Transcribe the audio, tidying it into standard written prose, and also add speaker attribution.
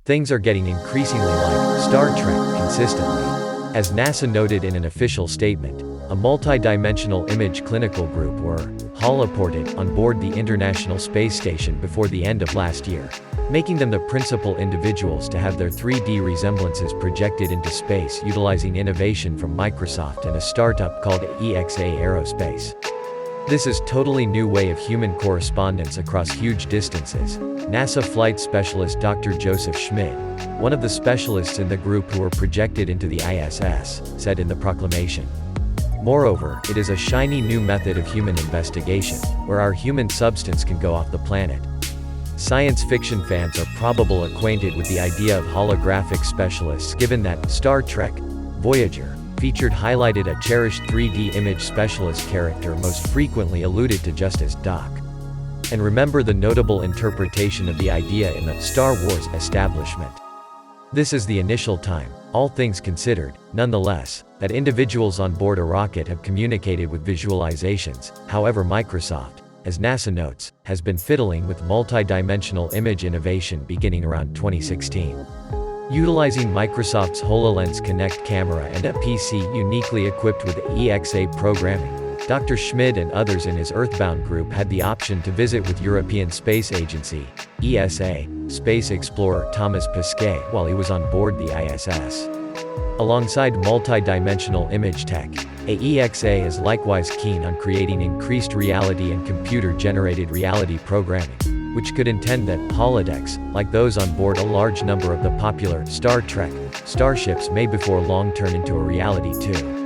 Speaker 1: Things are getting increasingly like Star Trek consistently. As NASA noted in an official statement, a multi-dimensional image clinical group were holoported on board the International Space Station before the end of last year, making them the principal individuals to have their 3D resemblances projected into space utilizing innovation from Microsoft and a startup called EXA Aerospace. This is totally new way of human correspondence across huge distances, NASA flight specialist Dr. Joseph Schmid, one of the specialists in the group who were projected into the ISS, said in the proclamation. Moreover, it is a shiny new method of human investigation, where our human substance can go off the planet. Science fiction fans are probably acquainted with the idea of holographic specialists given that Star Trek, Voyager, featured highlighted a cherished 3D image specialist character most frequently alluded to just as Doc. And remember the notable interpretation of the idea in the Star Wars establishment. This is the initial time, all things considered, nonetheless, that individuals on board a rocket have communicated with visualizations. However, Microsoft, as NASA notes, has been fiddling with multi-dimensional image innovation beginning around 2016. Utilizing Microsoft's HoloLens Connect camera and a PC uniquely equipped with EXA programming, Dr. Schmid and others in his Earthbound group had the option to visit with European Space Agency, ESA, space explorer Thomas Pesquet while he was on board the ISS. Alongside multi-dimensional image tech, EXA is likewise keen on creating increased reality and computer-generated reality programming, which could intend that holodecks, like those on board a large number of the popular Star Trek starships may before long turn into a reality too.